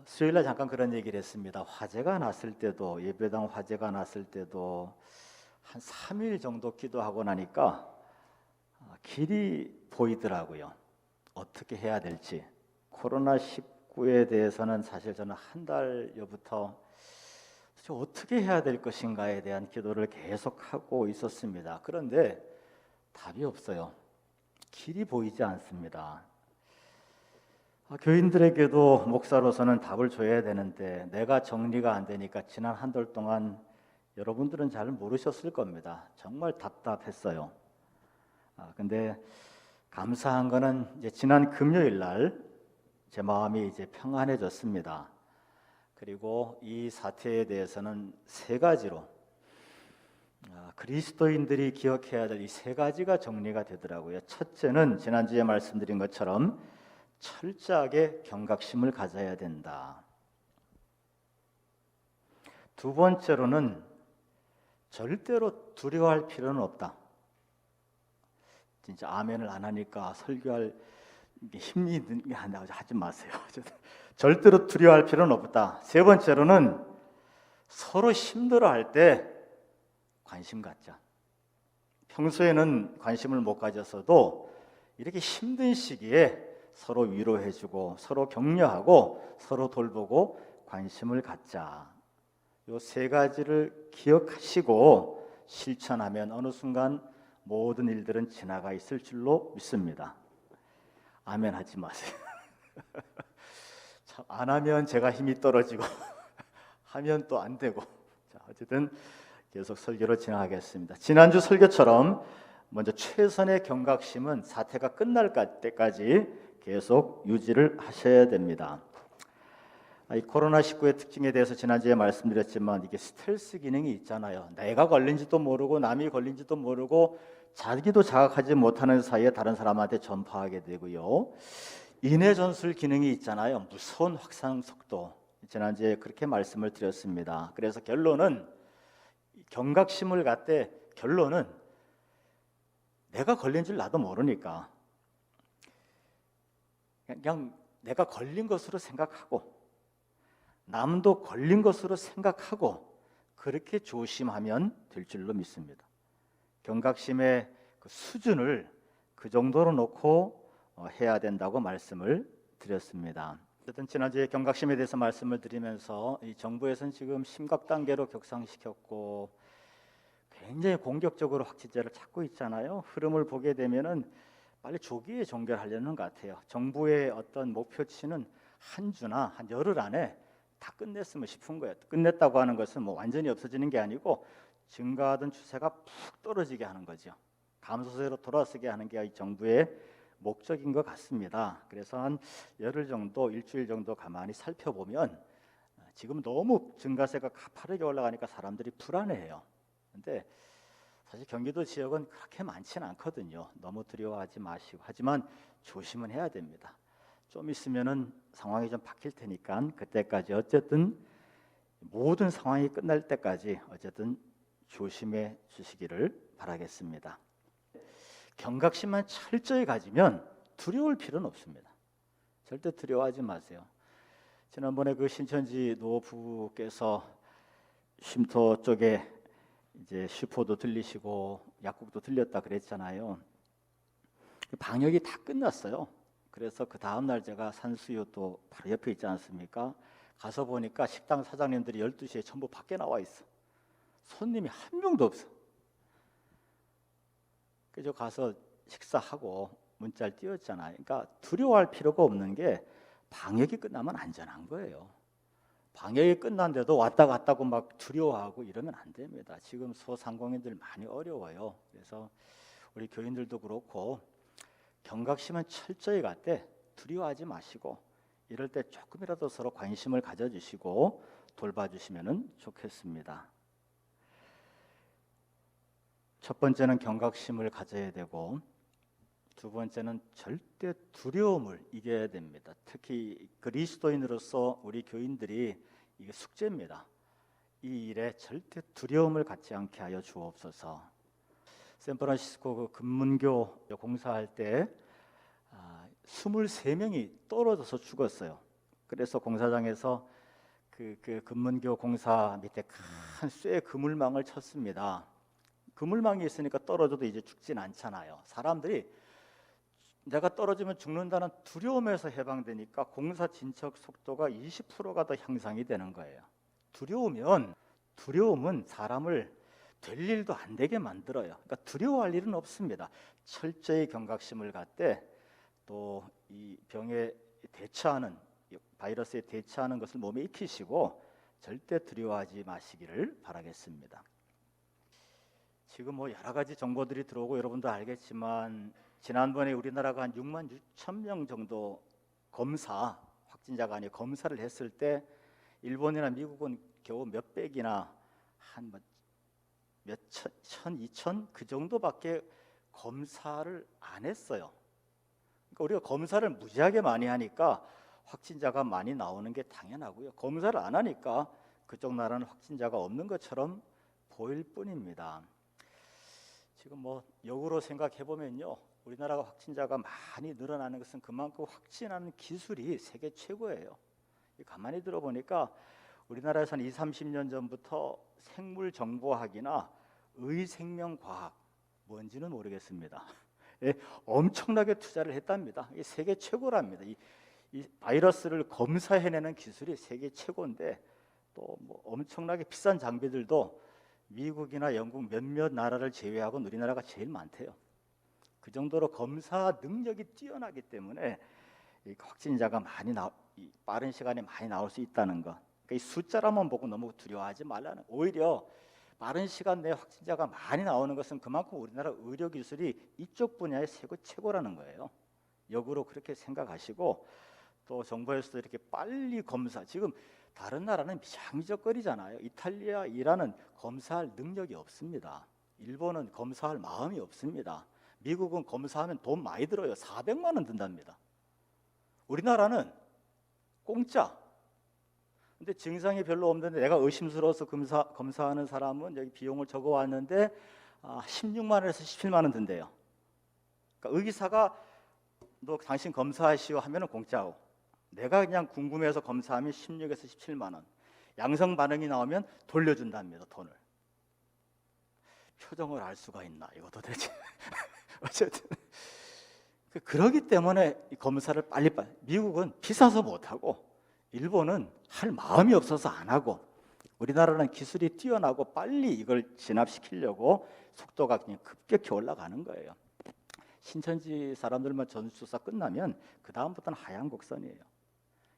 수요일날 잠깐 그런 얘기를 했습니다. 화재가 났을 때도 예배당 화재가 났을 때도 한 3일 정도 기도하고 나니까 길이 보이더라고요. 어떻게 해야 될지. 코로나19에 대해서는 사실 저는 한 달여부터 어떻게 해야 될 것인가에 대한 기도를 계속하고 있었습니다. 그런데 답이 없어요. 길이 보이지 않습니다. 교인들에게도 목사로서는 답을 줘야 되는데 내가 정리가 안 되니까 지난 한 달 동안 여러분들은 잘 모르셨을 겁니다. 정말 답답했어요. 근데 감사한 거는 이제 지난 금요일 날 제 마음이 이제 평안해졌습니다. 그리고 이 사태에 대해서는 세 가지로 그리스도인들이 기억해야 될 이 세 가지가 정리가 되더라고요. 첫째는 지난주에 말씀드린 것처럼 철저하게 경각심을 가져야 된다. 두 번째로는 절대로 두려워할 필요는 없다. 진짜 아멘을 안 하니까 설교할 힘이 드는 게 아니라 하지 마세요. 절대로 두려워할 필요는 없다. 세 번째로는 서로 힘들어할 때 관심 갖자. 평소에는 관심을 못 가졌어도 이렇게 힘든 시기에 서로 위로해주고 서로 격려하고 서로 돌보고 관심을 갖자. 이 세 가지를 기억하시고 실천하면 어느 순간 모든 일들은 지나가 있을 줄로 믿습니다. 아멘 하지 마세요. 참, 안 하면 제가 힘이 떨어지고 하면 또 안 되고. 자, 어쨌든 계속 설교로 진행하겠습니다. 지난주 설교처럼 먼저 최선의 경각심은 사태가 끝날 때까지 계속 유지를 하셔야 됩니다. 이 코로나19의 특징에 대해서 지난주에 말씀드렸지만 이게 스텔스 기능이 있잖아요. 내가 걸린지도 모르고 남이 걸린지도 모르고 자기도 자각하지 못하는 사이에 다른 사람한테 전파하게 되고요. 인해 전술 기능이 있잖아요. 무서운 확산 속도. 지난주에 그렇게 말씀을 드렸습니다. 그래서 결론은 경각심을 갖되 결론은 내가 걸린 줄 나도 모르니까 그냥 내가 걸린 것으로 생각하고 남도 걸린 것으로 생각하고 그렇게 조심하면 될 줄로 믿습니다. 경각심의 그 수준을 그 정도로 놓고 해야 된다고 말씀을 드렸습니다. 어쨌든 지난주에 경각심에 대해서 말씀을 드리면서 이 정부에서는 지금 심각 단계로 격상시켰고 굉장히 공격적으로 확진자를 찾고 있잖아요. 흐름을 보게 되면은 빨리 조기에 종결하려는 것 같아요. 정부의 어떤 목표치는 한 주나 한 열흘 안에 다 끝냈으면 싶은 거예요. 끝냈다고 하는 것은 뭐 완전히 없어지는 게 아니고 증가하던 추세가 푹 떨어지게 하는 거죠. 감소세로 돌아서게 하는 게 이 정부의 목적인 것 같습니다. 그래서 한 열흘 정도, 일주일 정도 가만히 살펴보면 지금 너무 증가세가 가파르게 올라가니까 사람들이 불안해해요. 근데 사실 경기도 지역은 그렇게 많지는 않거든요. 너무 두려워하지 마시고. 하지만 조심은 해야 됩니다. 좀 있으면은 상황이 좀 바뀔 테니까 그때까지 어쨌든 모든 상황이 끝날 때까지 어쨌든 조심해 주시기를 바라겠습니다. 경각심만 철저히 가지면 두려울 필요는 없습니다. 절대 두려워하지 마세요. 지난번에 그 신천지 노부부께서 쉼터 쪽에 이제 슈퍼도 들리시고 약국도 들렸다 그랬잖아요. 방역이 다 끝났어요. 그래서 그 다음 날 제가 산수유 또 바로 옆에 있지 않습니까? 가서 보니까 식당 사장님들이 12시에 전부 밖에 나와 있어. 손님이 한 명도 없어. 그래서 가서 식사하고 문자를 띄웠잖아요. 그러니까 두려워할 필요가 없는 게 방역이 끝나면 안전한 거예요. 방역이 끝난데도 왔다 갔다고 막 두려워하고 이러면 안 됩니다. 지금 소상공인들 많이 어려워요. 그래서 우리 교인들도 그렇고 경각심은 철저히 갖되 두려워하지 마시고 이럴 때 조금이라도 서로 관심을 가져주시고 돌봐주시면 좋겠습니다. 첫 번째는 경각심을 가져야 되고 두 번째는 절대 두려움을 이겨야 됩니다. 특히 그리스도인으로서 우리 교인들이 이게 숙제입니다. 이 일에 절대 두려움을 갖지 않게 하여 주옵소서. 샌프란시스코 그 금문교 공사할 때 23명이 떨어져서 죽었어요. 그래서 공사장에서 그 금문교 공사 밑에 큰 쇠 그물망을 쳤습니다. 그물망이 있으니까 떨어져도 이제 죽진 않잖아요. 사람들이 내가 떨어지면 죽는다는 두려움에서 해방되니까 공사 진척 속도가 20%가 더 향상이 되는 거예요. 두려움은 사람을 될 일도 안 되게 만들어요. 그러니까 두려워할 일은 없습니다. 철저히 경각심을 갖되 또 이 병에 대처하는, 바이러스에 대처하는 것을 몸에 익히시고 절대 두려워하지 마시기를 바라겠습니다. 지금 뭐 여러 가지 정보들이 들어오고 여러분도 알겠지만 지난번에 우리나라가 한 6만 6천 명 정도 확진자가 아니고 검사를 했을 때 일본이나 미국은 겨우 몇백이나 한 몇 천, 2천 그 정도밖에 검사를 안 했어요. 그러니까 우리가 검사를 무지하게 많이 하니까 확진자가 많이 나오는 게 당연하고요. 검사를 안 하니까 그쪽 나라는 확진자가 없는 것처럼 보일 뿐입니다. 지금 뭐 역으로 생각해 보면요, 우리나라가 확진자가 많이 늘어나는 것은 그만큼 확진하는 기술이 세계 최고예요. 가만히 들어보니까 우리나라에서는 20, 30년 전부터 생물정보학이나 의생명과학, 뭔지는 모르겠습니다. 예, 엄청나게 투자를 했답니다. 이게 세계 최고랍니다. 이 바이러스를 검사해내는 기술이 세계 최고인데 또 뭐 엄청나게 비싼 장비들도 미국이나 영국 몇몇 나라를 제외하고는 우리나라가 제일 많대요. 그 정도로 검사 능력이 뛰어나기 때문에 이 확진자가 빠른 시간에 많이 나올 수 있다는 것. 그러니까 이 숫자라만 보고 너무 두려워하지 말라는. 오히려 빠른 시간 내에 확진자가 많이 나오는 것은 그만큼 우리나라 의료 기술이 이쪽 분야의 최고라는 거예요. 역으로 그렇게 생각하시고 또 정부에서도 이렇게 빨리 검사. 지금 다른 나라는 미적미적거리잖아요. 이탈리아, 이란은 검사할 능력이 없습니다. 일본은 검사할 마음이 없습니다. 미국은 검사하면 돈 많이 들어요. 400만 원 든답니다. 우리나라는 공짜. 근데 증상이 별로 없는데 내가 의심스러워서 검사하는 사람은 여기 비용을 적어왔는데 16만 원에서 17만 원 든대요. 그러니까 의사가 너 당신 검사하시오 하면은 공짜고, 내가 그냥 궁금해서 검사하면 16에서 17만 원. 양성 반응이 나오면 돌려준답니다, 돈을. 표정을 알 수가 있나 이거 도대체. 어쨌든 그러기 때문에 이 검사를 빨리 미국은 비싸서 못하고 일본은 할 마음이 없어서 안 하고, 우리나라는 기술이 뛰어나고 빨리 이걸 진압시키려고 속도가 그냥 급격히 올라가는 거예요. 신천지 사람들만 전수조사 끝나면 그 다음부터는 하얀 곡선이에요.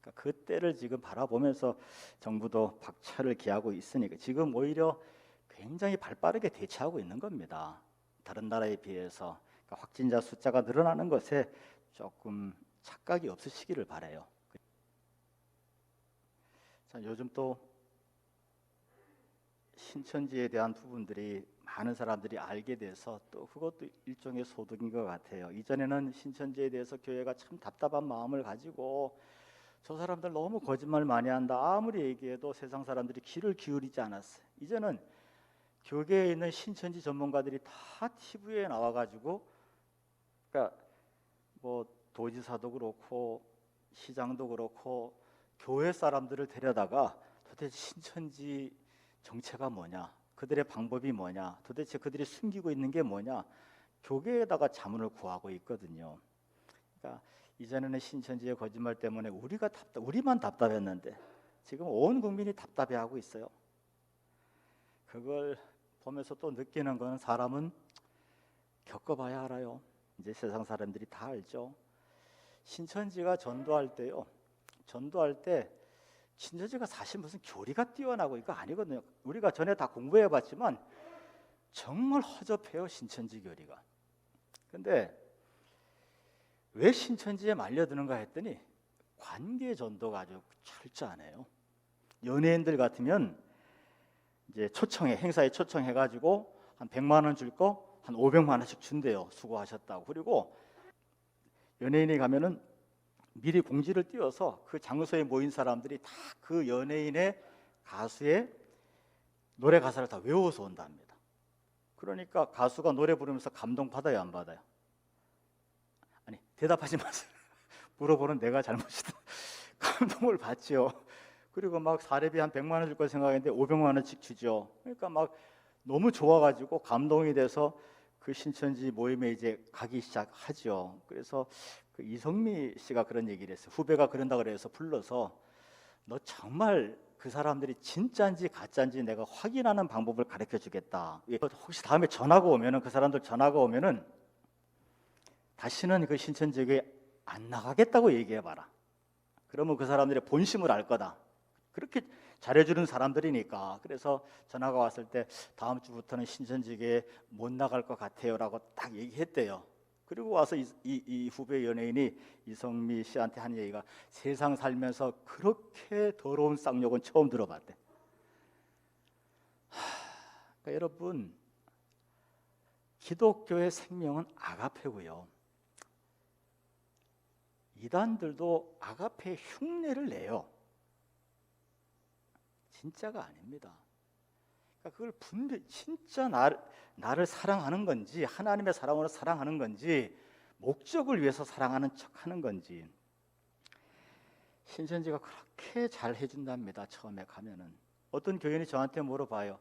그러니까 그때를 지금 바라보면서 정부도 박차를 기하고 있으니까 지금 오히려 굉장히 발빠르게 대처하고 있는 겁니다. 다른 나라에 비해서. 그러니까 확진자 숫자가 늘어나는 것에 조금 착각이 없으시기를 바라요. 자, 요즘 또 신천지에 대한 부분들이 많은 사람들이 알게 돼서 또 그것도 일종의 소득인 것 같아요. 이전에는 신천지에 대해서 교회가 참 답답한 마음을 가지고 저 사람들 너무 거짓말 많이 한다, 아무리 얘기해도 세상 사람들이 귀를 기울이지 않았어요. 이제는 교계에 있는 신천지 전문가들이 다 TV에 나와가지고, 그러니까 뭐 도지사도 그렇고 시장도 그렇고 교회 사람들을 데려다가 도대체 신천지 정체가 뭐냐, 그들의 방법이 뭐냐, 도대체 그들이 숨기고 있는 게 뭐냐, 교계에다가 자문을 구하고 있거든요. 그러니까 이전에는 신천지의 거짓말 때문에 우리만 답답했는데 지금 온 국민이 답답해하고 있어요. 그걸 보면서 또 느끼는 거는 사람은 겪어봐야 알아요. 이제 세상 사람들이 다 알죠. 신천지가 전도할 때요, 전도할 때 신천지가 사실 무슨 교리가 뛰어나고 이거 아니거든요. 우리가 전에 다 공부해봤지만 정말 허접해요, 신천지 교리가. 근데 왜 신천지에 말려드는가 했더니 관계 전도가 아주 철저하네요. 연예인들 같으면 이제 행사에 초청해가지고 한 100만 원 줄 거 한 500만 원씩 준대요. 수고하셨다고. 그리고 연예인이 가면은 미리 공지를 띄워서 그 장소에 모인 사람들이 다 그 연예인의 가수의 노래 가사를 다 외워서 온답니다. 그러니까 가수가 노래 부르면서 감동 받아요, 안 받아요? 아니, 대답하지 마세요. 물어보는 내가 잘못이다. 감동을 받죠. 그리고 막 사례비 한 100만 원 줄 거 생각했는데 500만 원씩 주죠. 그러니까 막 너무 좋아가지고 감동이 돼서 그 신천지 모임에 이제 가기 시작하죠. 그래서 그 이성미 씨가 그런 얘기를 했어요. 후배가 그런다 그래서 불러서 너 정말 그 사람들이 진짜인지 가짜인지 내가 확인하는 방법을 가르쳐 주겠다. 혹시 다음에 전화가 오면은 그 사람들 전화가 오면은 다시는 그 신천지에 안 나가겠다고 얘기해 봐라. 그러면 그 사람들의 본심을 알 거다. 그렇게 잘해주는 사람들이니까. 그래서 전화가 왔을 때 다음 주부터는 신천지에 못 나갈 것 같아요라고 딱 얘기했대요. 그리고 와서 이 후배 연예인이 이성미 씨한테 한 얘기가 세상 살면서 그렇게 더러운 쌍욕은 처음 들어봤대. 그러니까 여러분, 기독교의 생명은 아가페고요. 이단들도 아가페의 흉내를 내요. 진짜가 아닙니다. 그러니까 그걸 분별히 진짜 나를 사랑하는 건지 하나님의 사랑으로 사랑하는 건지 목적을 위해서 사랑하는 척하는 건지. 신천지가 그렇게 잘 해준답니다. 처음에 가면은 어떤 교인이 저한테 물어봐요.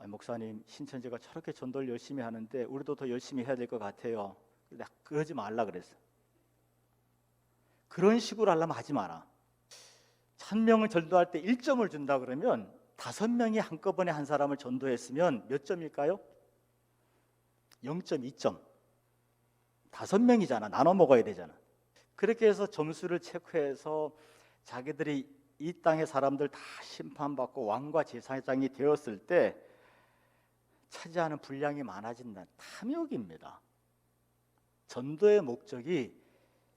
목사님, 신천지가 저렇게 전도를 열심히 하는데 우리도 더 열심히 해야 될 것 같아요. 내가 그러지 말라 그랬어. 그런 식으로 하려면 하지 마라. 1000명을 전도할 때 1점을 준다 그러면 5명이 한꺼번에 한 사람을 전도했으면 몇 점일까요? 0.2점. 5명이잖아. 나눠 먹어야 되잖아. 그렇게 해서 점수를 체크해서 자기들이 이 땅의 사람들 다 심판받고 왕과 제사장이 되었을 때 차지하는 분량이 많아진다는 탐욕입니다. 전도의 목적이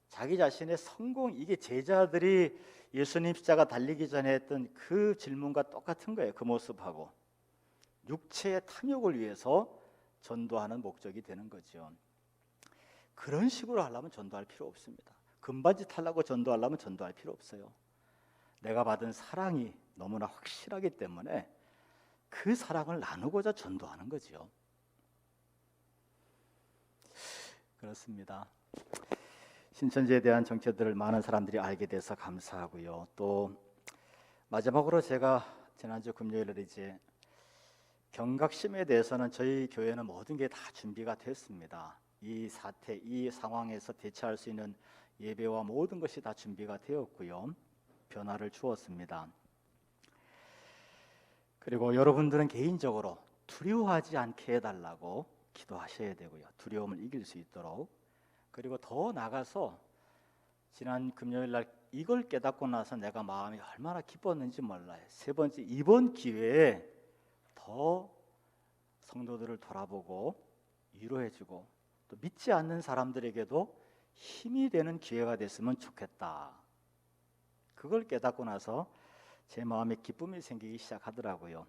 자기 자신의 성공, 이게 제자들이 예수님 십자가 달리기 전에 했던 그 질문과 똑같은 거예요. 그 모습하고 육체의 탐욕을 위해서 전도하는 목적이 되는 거죠. 그런 식으로 하려면 전도할 필요 없습니다. 금반지 타려고 전도하려면 전도할 필요 없어요. 내가 받은 사랑이 너무나 확실하기 때문에 그 사랑을 나누고자 전도하는 거죠. 그렇습니다. 신천지에 대한 정체들을 많은 사람들이 알게 돼서 감사하고요. 또 마지막으로 제가 지난주 금요일에 이제 경각심에 대해서는 저희 교회는 모든 게 다 준비가 됐습니다. 이 사태, 이 상황에서 대처할 수 있는 예배와 모든 것이 다 준비가 되었고요. 변화를 주었습니다. 그리고 여러분들은 개인적으로 두려워하지 않게 해달라고 기도하셔야 되고요. 두려움을 이길 수 있도록. 그리고 더 나가서 지난 금요일 날 이걸 깨닫고 나서 내가 마음이 얼마나 기뻤는지 몰라요. 세 번째, 이번 기회에 더 성도들을 돌아보고 위로해주고 또 믿지 않는 사람들에게도 힘이 되는 기회가 됐으면 좋겠다. 그걸 깨닫고 나서 제 마음에 기쁨이 생기기 시작하더라고요.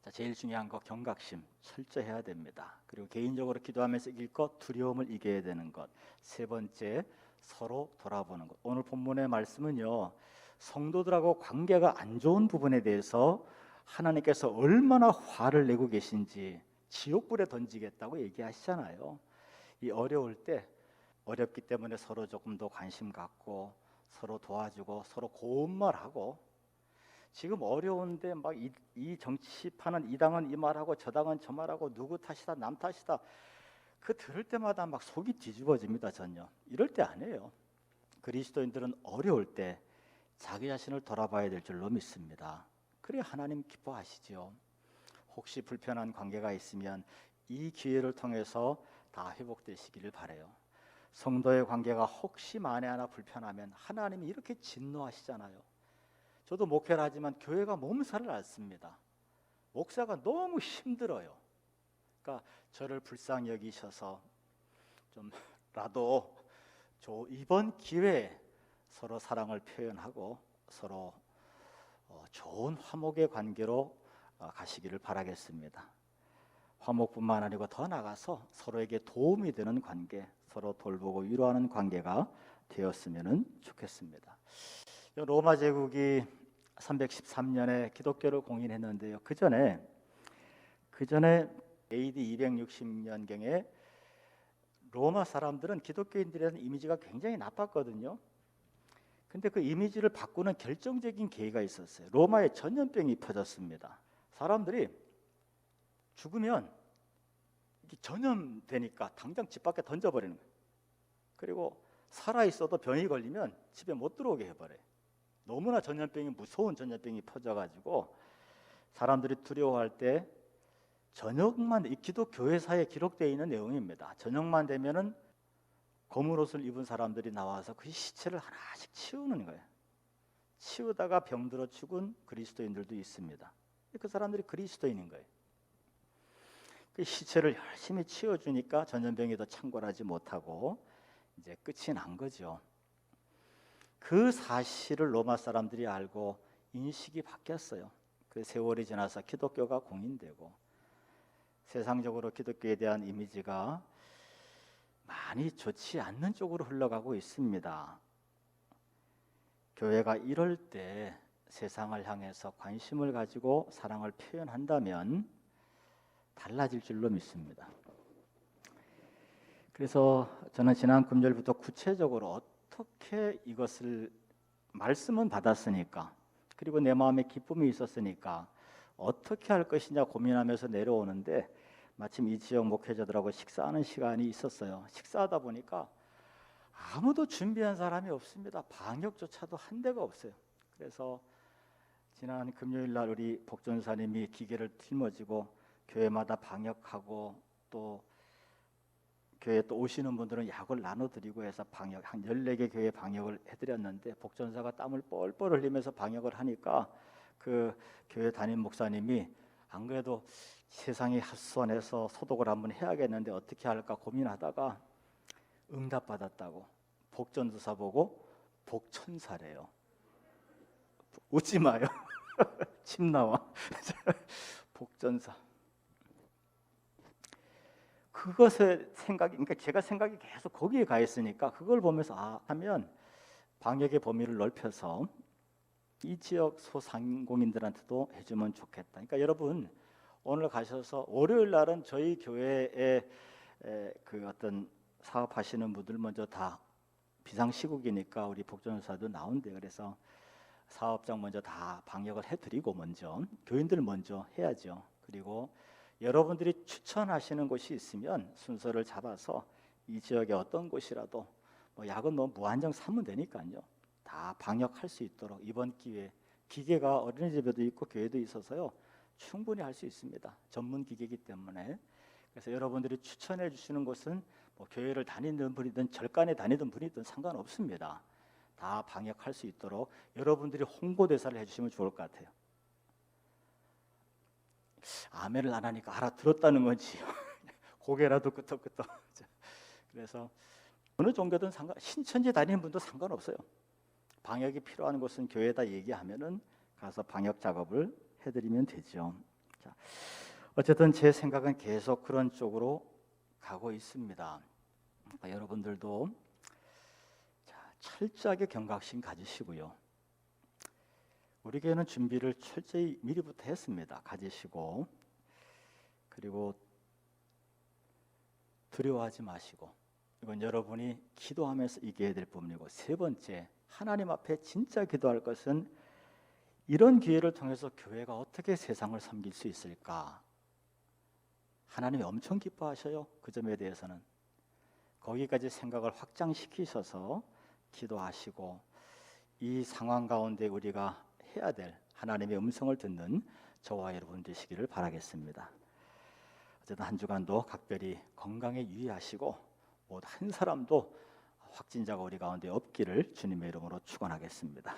자, 제일 중요한 거 경각심 철저해야 됩니다. 그리고 개인적으로 기도하면서 이길 것, 두려움을 이겨야 되는 것. 세 번째, 서로 돌아보는 것. 오늘 본문의 말씀은요, 성도들하고 관계가 안 좋은 부분에 대해서 하나님께서 얼마나 화를 내고 계신지 지옥불에 던지겠다고 얘기하시잖아요. 이 어려울 때 어렵기 때문에 서로 조금 더 관심 갖고 서로 도와주고 서로 고운 말하고, 지금 어려운데 막 이 정치판은 이 당은 이 말하고 저 당은 저 말하고 누구 탓이다 남 탓이다, 그 들을 때마다 막 속이 뒤집어집니다. 전혀 이럴 때 아니에요. 그리스도인들은 어려울 때 자기 자신을 돌아봐야 될 줄로 믿습니다. 그래 하나님 기뻐하시죠. 혹시 불편한 관계가 있으면 이 기회를 통해서 다 회복되시기를 바라요. 성도의 관계가 혹시 만에 하나 불편하면 하나님이 이렇게 진노하시잖아요. 저도 목회를 하지만 교회가 몸살을 앓습니다. 목사가 너무 힘들어요. 그러니까 저를 불쌍히 여기셔서 좀라도 이번 기회에 서로 사랑을 표현하고 서로 좋은 화목의 관계로 가시기를 바라겠습니다. 화목뿐만 아니고 더 나아가서 서로에게 도움이 되는 관계, 서로 돌보고 위로하는 관계가 되었으면 좋겠습니다. 로마 제국이 313년에 기독교를 공인했는데요. 그 전에 AD 260년경에 로마 사람들은 기독교인들에 대한 이미지가 굉장히 나빴거든요. 근데 그 이미지를 바꾸는 결정적인 계기가 있었어요. 로마에 전염병이 퍼졌습니다. 사람들이 죽으면 이게 전염되니까 당장 집 밖에 던져버리는 거예요. 그리고 살아있어도 병이 걸리면 집에 못 들어오게 해버려요. 너무나 전염병이 무서운 전염병이 퍼져가지고 사람들이 두려워할 때 저녁만, 이 기독교회사에 기록되어 있는 내용입니다. 저녁만 되면은 검은 옷을 입은 사람들이 나와서 그 시체를 하나씩 치우는 거예요. 치우다가 병들어 죽은 그리스도인들도 있습니다. 그 사람들이 그리스도인인 거예요. 그 시체를 열심히 치워주니까 전염병이 더 창궐하지 못하고 이제 끝이 난 거죠. 그 사실을 로마 사람들이 알고 인식이 바뀌었어요. 그 세월이 지나서 기독교가 공인되고 세상적으로 기독교에 대한 이미지가 많이 좋지 않는 쪽으로 흘러가고 있습니다. 교회가 이럴 때 세상을 향해서 관심을 가지고 사랑을 표현한다면 달라질 줄로 믿습니다. 그래서 저는 지난 금요일부터 구체적으로 어떻게 이것을 말씀은 받았으니까 그리고 내 마음에 기쁨이 있었으니까 어떻게 할 것이냐 고민하면서 내려오는데 마침 이 지역 목회자들하고 식사하는 시간이 있었어요. 식사하다 보니까 아무도 준비한 사람이 없습니다. 방역조차도 한 대가 없어요. 그래서 지난 금요일 날 우리 복전사님이 기계를 짊어지고 교회마다 방역하고 또 교회에 또 오시는 분들은 약을 나눠드리고 해서 방역 한 14개 교회 방역을 해드렸는데 복전사가 땀을 뻘뻘 흘리면서 방역을 하니까 그 교회 담임 목사님이 안 그래도 세상이 핫선해서 소독을 한번 해야겠는데 어떻게 할까 고민하다가 응답받았다고 복전도사 보고 복천사래요. 웃지 마요. 침 나와. 복전사. 그것의 생각이, 그러니까 제가 생각이 계속 거기에 가 있으니까 그걸 보면서 하면 방역의 범위를 넓혀서 이 지역 소상공인들한테도 해주면 좋겠다. 그러니까 여러분 오늘 가셔서 월요일 날은 저희 교회에 그 어떤 사업하시는 분들 먼저 다 비상시국이니까 우리 복전사도 나온대요. 그래서 사업장 먼저 다 방역을 해드리고 먼저 교인들 먼저 해야죠. 그리고 여러분들이 추천하시는 곳이 있으면 순서를 잡아서 이 지역의 어떤 곳이라도 뭐 약은 뭐 무한정 사면 되니까요. 다 방역할 수 있도록 이번 기회에 기계가 어린이집에도 있고 교회도 있어서요. 충분히 할 수 있습니다. 전문 기계이기 때문에. 그래서 여러분들이 추천해 주시는 곳은 뭐 교회를 다니는 분이든 절간에 다니던 분이든 상관없습니다. 다 방역할 수 있도록 여러분들이 홍보대사를 해주시면 좋을 것 같아요. 아멘을 안 하니까 알아들었다는 거지. 고개라도 끄덕끄덕. 그래서 어느 종교든 신천지 다니는 분도 상관없어요. 방역이 필요한 곳은 교회에다 얘기하면은 가서 방역 작업을 해드리면 되죠. 자, 어쨌든 제 생각은 계속 그런 쪽으로 가고 있습니다. 여러분들도 철저하게 경각심 가지시고요. 우리 교회는 준비를 철저히 미리부터 했습니다. 가지시고 그리고 두려워하지 마시고 이건 여러분이 기도하면서 이겨야 될 부분이고 세 번째 하나님 앞에 진짜 기도할 것은 이런 기회를 통해서 교회가 어떻게 세상을 섬길 수 있을까? 하나님이 엄청 기뻐하셔요. 그 점에 대해서는 거기까지 생각을 확장시키셔서 기도하시고 이 상황 가운데 우리가 해야 될 하나님의 음성을 듣는 저와 여러분 되시기를 바라겠습니다. 어쨌든 한 주간도 각별히 건강에 유의하시고 모두 한 사람도 확진자가 우리 가운데 없기를 주님의 이름으로 축원하겠습니다.